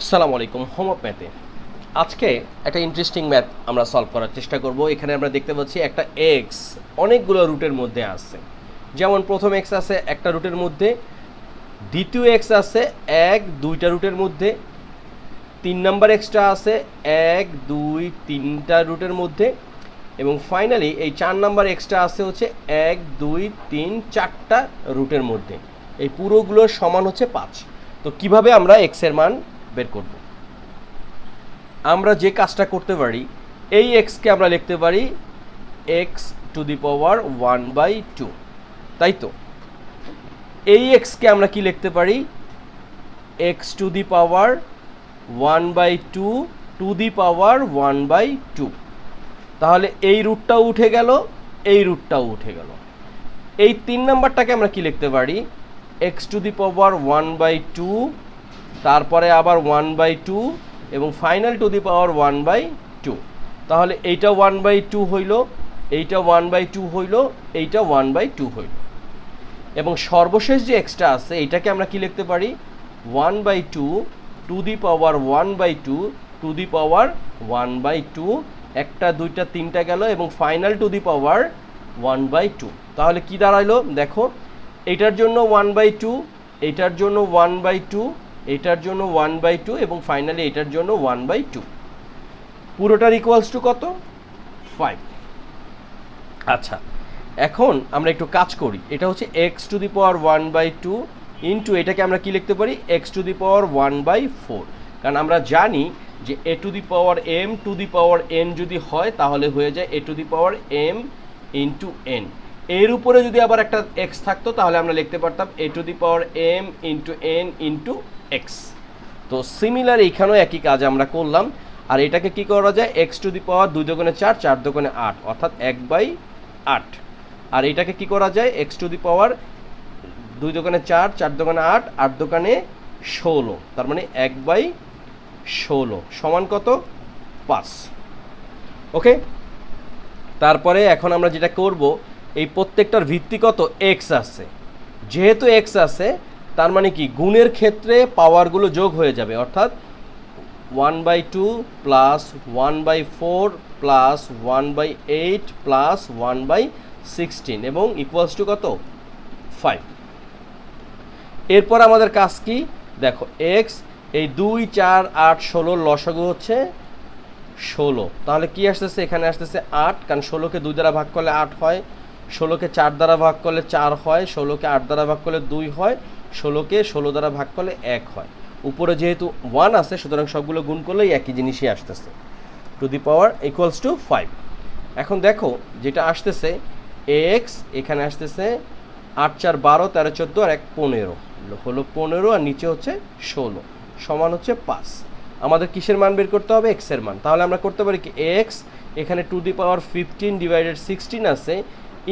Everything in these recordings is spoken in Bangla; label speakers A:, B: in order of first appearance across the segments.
A: আসসালামু আলাইকুম। হোমওয়ার্ক ম্যাথে আজকে একটা ইন্টারেস্টিং ম্যাথ আমরা সলভ করার চেষ্টা করব। এখানে আমরা দেখতে পাচ্ছি একটা এক্স অনেকগুলো রুটের মধ্যে আছে। যেমন প্রথম এক্স আছে একটা রুটের মধ্যে, দ্বিতীয় এক্স আছে দুইটা রুটের মধ্যে, 3 নাম্বার এক্সটা আছে 1 2 3টা রুটের মধ্যে, এবং ফাইনালি এই 4 নাম্বার এক্সটা আছে হচ্ছে 1 2 3 4টা রুটের মধ্যে। এই পুরোগুলোর সমান হচ্ছে 5। তো কিভাবে আমরা এক্স এর মান বের করব? আমরা যে কাজটা করতে পারি, এই এক্সকে আমরা লিখতে পারি এক্স টু দি পাওয়ার 1/2, তাই তো? এই এক্সকে আমরা কি লিখতে পারি? X to the power 1/2 to the power 1/2। তাহলে এই রুটটাও উঠে গেল, এই রুটটাও উঠে গেল। এই 3 নাম্বারটাকে আমরা কি লিখতে পারি? এক্স টু দি পাওয়ার 1/2, তারপরে আবার 1/2 এবং ফাইনাল টু দি পাওয়ার 1/2। তাহলে এইটা 1/2 হইল, এইটা 1/2 হইল, এইটা 1/2 হইল, এবং সর্বশেষ যে এক্সটা আছে এইটাকে আমরা কি লিখতে পারি? 1/2 to the power 1/2 to the power 1/2। একটা দুইটা তিনটা গেল এবং ফাইনাল টু দি পাওয়ার 1/2। তাহলে কি দাঁড়াইলো দেখো, এটার জন্য 1/2, এটার জন্য 1/2, এটার জন্য 1/2 এবং ফাইনালি এটার জন্য 1/2। পুরোটার ইকুয়ালস টু কত? 5। আচ্ছা, এখন আমরা একটু কাজ করি। এটা হচ্ছে x to the power 1/2 into এটাকে আমরা কি লিখতে পারি? X to the power 1/4। কারণ আমরা জানি যে A to the power M to the power N যদি হয় তাহলে হয়ে যায় A to the power M into N. এর উপরে যদি আবার একটা এক্স থাকতো তাহলে আমরা লিখতে পারতাম A to the power M into N into X. তো সিমিলার এইখানেও একই কাজ আমরা করলাম। আর এটাকে কি করা যায়? এক্স টু দি পাওয়ার 2 দোকানে 4, 4 দোকানে 8, অর্থাৎ 1/8। আর এটাকে কি করা যায়? এক্স টু দি পাওয়ার 2 দোকানে 4, 4 দোকানে 8, 8 দোকানে 16, তার মানে 1/16 সমান কত? 5। ওকে, তারপরে এখন আমরা যেটা করব, এই প্রত্যেকটার ভিত্তি কত? এক্স আছে। যেহেতু এক্স আছে তার মানে কি গুণের ক্ষেত্রে পাওয়ারগুলো যোগ হয়ে যাবে, অর্থাৎ 1/2 প্লাস 1/4 প্লাস 1/8 প্লাস 1/16 এবং ইকুয়ালস টু কত? 5। এরপর আমাদের কাজ কি দেখো, এক্স এই 2 4 8 16 লসাগু হচ্ছে 16। তাহলে কি আসতেছে? এখানে আসতেছে 8, কারণ 16কে 2 দ্বারা ভাগ করলে 8 হয়, 16কে 4 দ্বারা ভাগ করলে 4 হয়, 16কে 8 দ্বারা ভাগ করলে 2 হয়, 16কে 16 দ্বারা ভাগ করলে 1 হয়। উপরে যেহেতু 1 আছে সুতরাং সবগুলো গুণ করলেই একই জিনিসই আসতেছে, two the power equals to 5। এখন দেখো যেটা আসতেছে এক্স, এখানে আসতেছে 8 4 12 13 14 আর 1 15 হলো 15, আর নিচে হচ্ছে 16 সমান হচ্ছে 5। আমাদের কিসের মান বের করতে হবে? এক্স এর মান। তাহলে আমরা করতে পারি কি, এক্স এখানে টু দি পাওয়ার 15 ডিভাইডেড 16 আছে,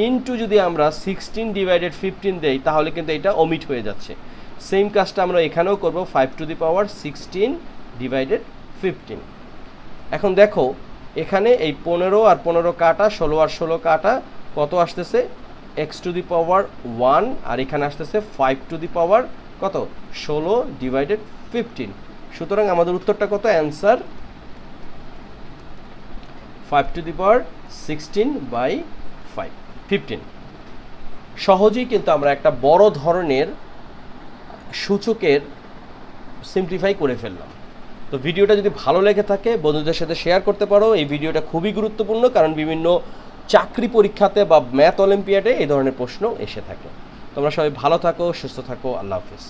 A: ইনটু যদি আমরা 16 ডিভাইডেড 15 দেই তাহলে কিন্তু এটা ওমিট হয়ে যাচ্ছে। সেম কাজটা আমরা এখানেও করব, 5 টু দি পাওয়ার 16 ডিভাইডেড 15। এখন দেখো এখানে এই 15 আর 15 কাটা, 16 আর 16 কাটা, কত আসতেছে? এক্স টু দি পাওয়ার 1, আর এখানে আসতেছে 5 টু দি পাওয়ার কত? 16 ডিভাইডেড 15। সুতরাং আমাদের উত্তরটা কত? অ্যান্সার 5 টু দি পাওয়ার 16/15। সহজেই কিন্তু আমরা একটা বড় ধরনের সূচকের সিম্পলিফাই করে ফেললাম। তো ভিডিওটা যদি ভালো লেগে থাকে বন্ধুদের সাথে শেয়ার করতে পারো। এই ভিডিওটা খুবই গুরুত্বপূর্ণ, কারণ বিভিন্ন চাকরি পরীক্ষাতে বা ম্যাথ অলিম্পিয়াডে এই ধরনের প্রশ্ন এসে থাকে। তোমরা সবাই ভালো থাকো, সুস্থ থাকো। আল্লাহ হাফিজ।